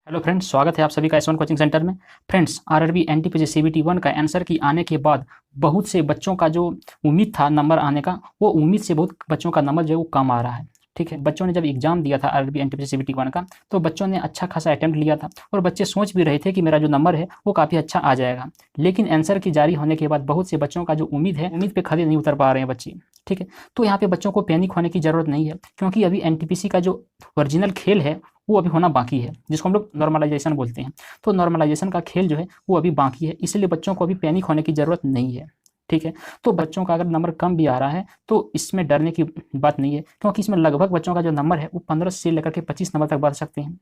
Hello friends, स्वागत है आप सभी का S1 कोचिंग सेंटर में। फ्रेंड्स, आरआरबी एनटीपीसी सीबीटी 1 का आंसर की आने के बाद बहुत से बच्चों का जो उम्मीद था नंबर आने का, वो उम्मीद से बहुत बच्चों का नंबर जो है वो कम आ रहा है। ठीक है, बच्चों ने जब एग्जाम दिया था आरआरबी एनटीपीसी सीबीटी 1 का, तो बच्चों ने अच्छा खासा अटेम्प्ट लिया था और बच्चे सोच भी रहे थे कि मेरा जो नंबर है वो काफ़ी अच्छा आ जाएगा। लेकिन आंसर की जारी होने के बाद बहुत से बच्चों का जो उम्मीद है, उम्मीद पे खड़े नहीं उतर पा रहे हैं बच्चे। ठीक है, तो यहाँ पे बच्चों को पैनिक होने की ज़रूरत नहीं है, क्योंकि अभी एनटीपीसी का जो ओरिजिनल खेल है वो अभी होना बाकी है, जिसको हम लोग नॉर्मलाइजेशन बोलते हैं। तो नॉर्मलाइजेशन का खेल जो है वो अभी बाकी है, इसलिए बच्चों को अभी पैनिक होने की ज़रूरत नहीं है। ठीक है, तो बच्चों का अगर नंबर कम भी आ रहा है तो इसमें डरने की बात नहीं है, क्योंकि इसमें लगभग बच्चों का जो नंबर है वो 15 से लेकर के 25 नंबर तक बढ़ सकते हैं।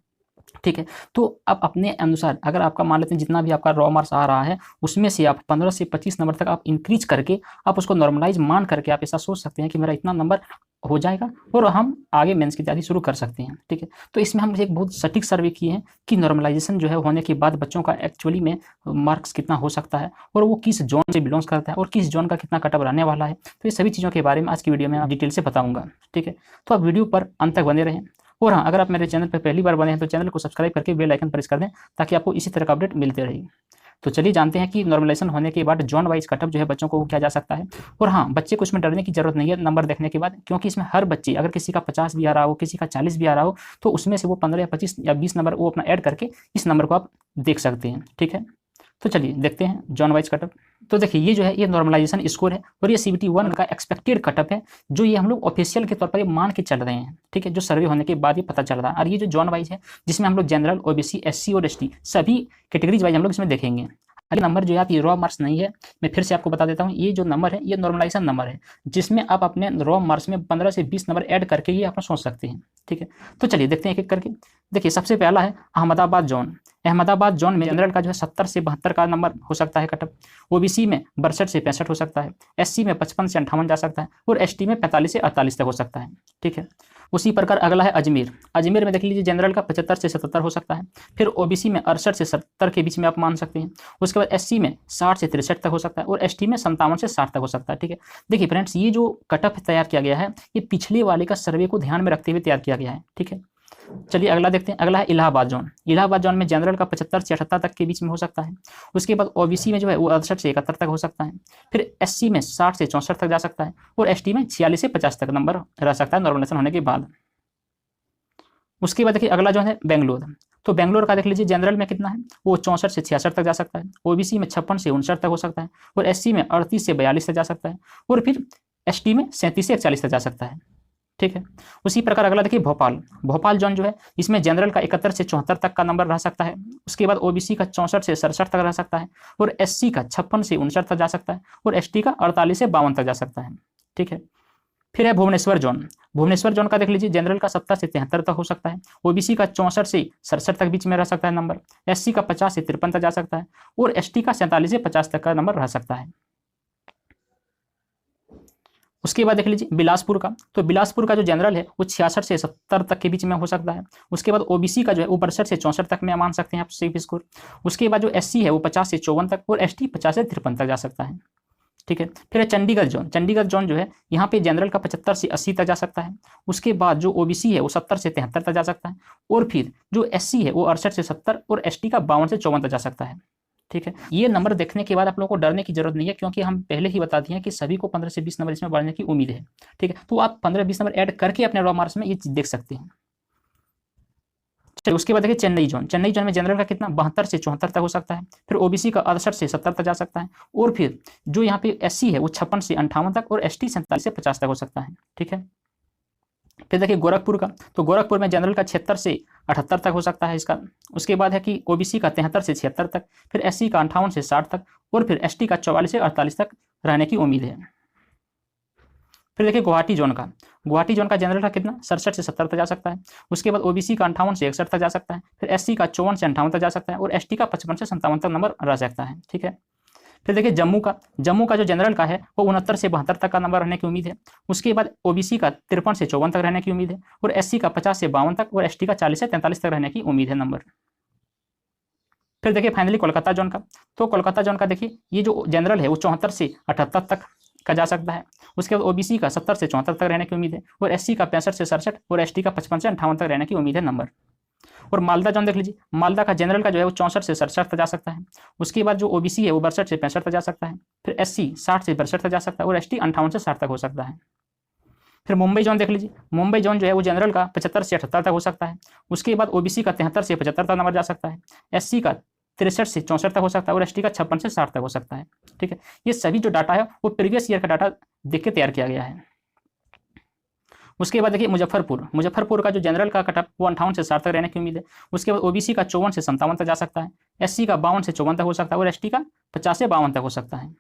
ठीक है, तो आप अपने अनुसार अगर आपका मान लेते हैं जितना भी आपका रॉ मार्क्स आ रहा है, उसमें से आप 15 से 25 नंबर तक आप इंक्रीज करके आप उसको नॉर्मलाइज मान करके आप ऐसा सोच सकते हैं कि मेरा इतना नंबर हो जाएगा और हम आगे मेंस की तैयारी शुरू कर सकते हैं। ठीक है, तो इसमें हम एक बहुत सटीक सर्वे किए हैं कि नॉर्मलाइजेशन जो है होने के बाद बच्चों का एक्चुअली में मार्क्स कितना हो सकता है और वो किस जोन से बिलोंग्स करता है और किस जोन का कितना कटअप रहने वाला है। तो ये सभी चीज़ों के बारे में आज की वीडियो में डिटेल से बताऊंगा। ठीक है, तो आप वीडियो पर अंत तक बने रहें। और हाँ, अगर आप मेरे चैनल पर पहली बार बने हैं तो चैनल को सब्सक्राइब करके बेल आइकन प्रेस कर दें, ताकि आपको इसी तरह का अपडेट मिलते रहे। तो चलिए जानते हैं कि नॉर्मलाइजेशन होने के बाद जोन वाइज कटअप जो है बच्चों को किया जा सकता है। और हाँ, बच्चे को इसमें डरने की जरूरत नहीं है नंबर देखने के बाद, क्योंकि इसमें हर बच्चे, अगर किसी का 50 भी आ रहा हो, किसी का 40 भी आ रहा हो, तो उसमें से वो 15 या 25 या 20 नंबर वो अपना ऐड करके इस नंबर को आप देख सकते हैं। ठीक है, तो चलिए देखते हैं जोन वाइज कटअप। तो देखिए, ये जो है ये नॉर्मलाइजेशन स्कोर है और ये सीबीटी 1 का एक्सपेक्टेड कटअप है, जो ये हम लोग ऑफिशियल के तौर पर ये मान के चल रहे हैं। ठीक है, जो सर्वे होने के बाद ये पता चल रहा है। और ये जो जोन वाइज है, जिसमें हम लोग जनरल, ओबीसी, एससी और एसटी सभी कैटेगरीज वाइज हम लोग इसमें देखेंगे। अगले नंबर जो है आप, ये रॉ मार्क्स नहीं है, मैं फिर से आपको बता देता हूँ, ये जो नंबर है ये नॉर्मलाइजेशन नंबर है, जिसमें आप अपने रॉ मार्क्स में 15 से 20 नंबर ऐड करके ये आप सोच सकते हैं। ठीक है, तो चलिए देखते हैं एक एक करके। देखिए, सबसे पहला है अहमदाबाद जोन। अहमदाबाद जोन में जनरल का जो है 70 से 72 का नंबर हो सकता है कटअप, ओबीसी में 62 से 65 हो सकता है, एससी में 55 से 58 जा सकता है और एसटी में 45 से 48 तक हो सकता है। ठीक है, उसी प्रकार अगला है अजमेर। अजमेर में देख लीजिए जनरल का 75 से 77 हो सकता है, फिर ओबीसी में 68 से 70 के बीच में आप मान सकते हैं। उसके बाद एससी में 60 से 63 तक हो सकता है और एसटी में 57 से 60 तक हो सकता है। ठीक है, देखिए फ्रेंड्स, ये जो कटअप तैयार किया गया है ये पिछले वाले का सर्वे को ध्यान में रखते हुए तैयार किया गया है। ठीक है, चलिए अगला देखते हैं। अगला है इलाहाबाद जोन। इलाहाबाद जोन में जनरल का 75 से 78 तक के बीच में हो सकता है। उसके बाद ओबीसी में जो है वो 68 से 71 तक हो सकता है, फिर एससी में 60 से 64 तक जा सकता है और एसटी में 46 से 50 तक नंबर रह सकता है नॉर्मलाइजेशन होने के बाद। उसके बाद देखिए अगला जो है बेंगलोर। तो बेंगलोर का देख लीजिए जनरल में कितना है, वो 64 से 66 तक जा सकता है, ओबीसी में 56 से 59 तक हो सकता है और एससी में 38 से 42 तक जा सकता है और फिर एसटी में 37 से 41 तक जा सकता है। ठीक है, उसी प्रकार अगला देखिए भोपाल। भोपाल जोन जो है, इसमें जनरल का 71 से 74 तक का नंबर रह सकता है। उसके बाद ओबीसी का 64 से 67 तक रह सकता है और एससी का 56 से 59 तक जा सकता है और एसटी का 48 से 52 तक जा सकता है। ठीक है, फिर है भुवनेश्वर जोन। भुवनेश्वर जोन का देख लीजिए जनरल का 70 से 73 तक हो सकता है, ओबीसी का 64 से 67 तक बीच में रह सकता है नंबर, एससी का 50 से 53 तक जा सकता है और एसटी का 47 से 50 तक का नंबर रह सकता है। उसके बाद देख लीजिए बिलासपुर का। तो बिलासपुर का जो जनरल है वो 66 से 70 तक के बीच में हो सकता है। उसके बाद ओबीसी का जो है वो 62 से 64 तक में मान सकते हैं आप सिर्फ स्कोर। उसके बाद जो एससी है वो 50 से 54 तक और एसटी 50 से 53 तक जा सकता है। ठीक है, फिर है चंडीगढ़ जोन। चंडीगढ़ जोन जो है, यहाँ पे जनरल का 75 से 80 तक जा सकता है। उसके बाद जो ओबीसी है वो 70 से 73 तक जा सकता है और फिर जो एससी है वो 68 से 70 और एसटी का 52 से 54 तक जा सकता है। ठीक है, ये नंबर देखने के बाद आप लोगों को डरने की जरूरत नहीं है, क्योंकि हम पहले ही बता दिए हैं कि सभी को 15 से 20 नंबर इसमें बढ़ने की उम्मीद है। ठीक है, तो आप 15-20 नंबर ऐड करके अपने रॉ मार्क्स में ये चीज देख सकते हैं। चलिए उसके बाद देखिए चेन्नई जोन। चेन्नई जोन में जनरल का कितना 72 से 74 तक हो सकता है, फिर ओबीसी का 68 से 70 तक जा सकता है और फिर जो यहाँ पे एससी है वो 56 से 58 तक और एसटी 47 से 50 तक हो सकता है। ठीक है, फिर देखिए गोरखपुर का। तो गोरखपुर में जनरल का 76 से 78 तक हो सकता है इसका। उसके बाद है कि ओबीसी का 73 से 76 तक, फिर एससी का 58 से 60 तक और फिर एसटी का 44 से 48 तक रहने की उम्मीद है। फिर देखिए गुवाहाटी जोन का। गुवाहाटी जोन का जनरल का कितना 67 से 70 तक जा सकता है। उसके बाद ओबीसी का 58 से 61 तक जा सकता है, फिर एससी का 54 से 58 तक जा सकता है और एसटी का 55 से 57 तक नंबर रह सकता है। ठीक है, फिर देखिए जम्मू का। जम्मू का जो जनरल का है वो 69 से 72 तक का नंबर रहने की उम्मीद है। उसके बाद ओबीसी का 53 से 54 तक रहने की उम्मीद है और एससी का 50 से 52 तक और एसटी का 40 से 43 तक रहने की उम्मीद है नंबर। फिर देखिए फाइनली कोलकाता जोन का। तो कोलकाता जोन का देखिए, ये जो जनरल है वो 74 से 78 तक का जा सकता है। उसके बाद ओबीसी का 70 से 74 तक रहने की उम्मीद है और एससी का 65 से 67 और एसटी का 55 से 58 तक रहने की उम्मीद है नंबर। और मालदा जोन देख लीजिए, मालदा का जनरल का जो है वो 64 से 67 तक जा सकता है। उसके बाद जो ओबीसी है वो 62 से 65 तक जा सकता है। फिर एससी 60 से 62 तक जा सकता है और एसटी 58 से 60 तक हो सकता है। फिर मुंबई जोन देख लीजिए, मुंबई जोन जो है वो जनरल का 75 से 78 तक हो सकता है। उसके बाद ओबीसी का 73 से 75 तक नंबर जा सकता है। एससी का 63 से 64 तक हो सकता है और एसटी का 56 से 60 तक हो सकता है। ठीक है, ये सभी जो डाटा है वो प्रीवियस ईयर का डाटा देख के तैयार किया गया है। उसके बाद देखिए मुजफ्फरपुर का जो जनरल का कटअप वो 58 से 60 तक रहने की उम्मीद है। उसके बाद ओबीसी का 54 से 57 तक जा सकता है। एससी का 52 से 54 तक हो सकता है और एसटी का 50 से 52 तक हो सकता है।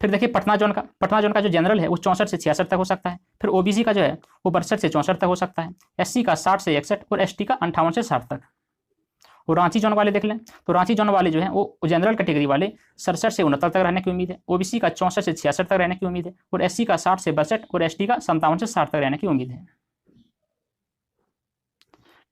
फिर देखिए पटना जोन का जो जनरल है वो 64 से 66 तक हो सकता है। फिर ओबीसी का जो है वो 62 से 64 तक हो सकता है। एससी का 60 से 61 और एसटी का 58 से 60 तक। और रांची जोन वाले देख लें तो रांची जोन वाले जो है वो जनरल कैटेगरी वाले 67 से 69 तक रहने की उम्मीद है। ओबीसी का 64 से 66 तक रहने की उम्मीद है और एससी का 60 से 62 और एसटी का 57 से 60 तक रहने की उम्मीद है।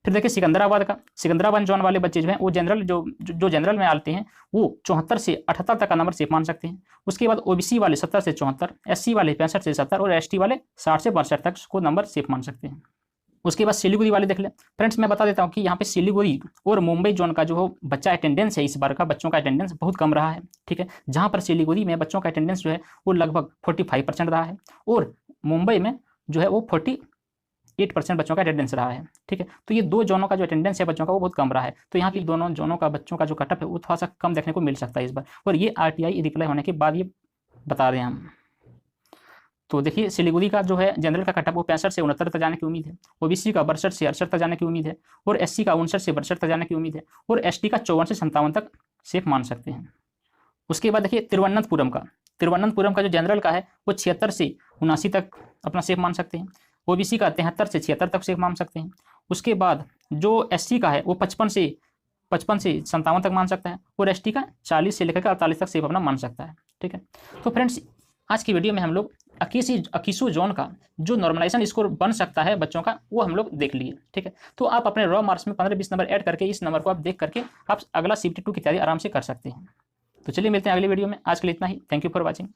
फिर देखिए सिकंदराबाद जोन वाले बच्चे जो हैं वो जनरल जो जनरल में आते हैं वो 74 से 78 तक का नंबर सेफ मान सकते हैं। उसके बाद ओबीसी वाले 70 से 74, एससी वाले 65 से 70 और एसटी वाले 60 से 62 तक को नंबर सेफ मान सकते हैं। उसके बाद सिलीगुड़ी वाले देख लें। फ्रेंड्स मैं बता देता हूँ कि यहाँ पे सिलीगुड़ी और मुंबई जोन का जो बच्चा अटेंडेंस है, इस बार का बच्चों का अटेंडेंस बहुत कम रहा है। ठीक है, जहाँ पर सिलीगुड़ी में बच्चों का अटेंडेंस जो है वो लगभग 45% रहा है और मुंबई में जो है वो 48% बच्चों का अटेंडेंस रहा है। ठीक है, तो ये दो जोनों का जो अटेंडेंस है बच्चों का वो बहुत कम रहा है। तो यहाँ की दोनों जोनों का बच्चों का जो कटअप है वो थोड़ा सा कम देखने को मिल सकता है इस बार, और ये आरटीआई रिप्लाई होने के बाद ये बता रहे हैं हम। तो देखिए सिलीगुड़ी का जो है जनरल का कटअप वो 65 से 69 तक जाने की उम्मीद है। ओबीसी का 62 से 68 तक जाने की उम्मीद है और एससी का 59 से 62 तक जाने की उम्मीद है और एसटी का 54 से 57 तक सेफ मान सकते हैं। उसके बाद देखिए तिरुवनंतपुरम का जो जनरल का है वो 76 से 79 तक अपना सेफ मान सकते हैं। ओबीसी का 73 से 76 तक सेफ मान सकते हैं। उसके बाद जो एससी का है वो 55 से 57 तक मान सकता है और एसटी का 40 से लेकर 48 तक सेफ अपना मान सकता है। ठीक है, तो फ्रेंड्स आज की वीडियो में हम लोग 21 जोन का जो नॉर्मलाइजेशन स्कोर बन सकता है बच्चों का वो हम लोग देख लिए। ठीक है, तो आप अपने रॉ मार्क्स में 15-20 नंबर ऐड करके इस नंबर को आप देख करके आप अगला CBT 2 की तैयारी आराम से कर सकते हैं। तो चलिए मिलते हैं अगली वीडियो में। आज के लिए इतना ही। Thank you for watching.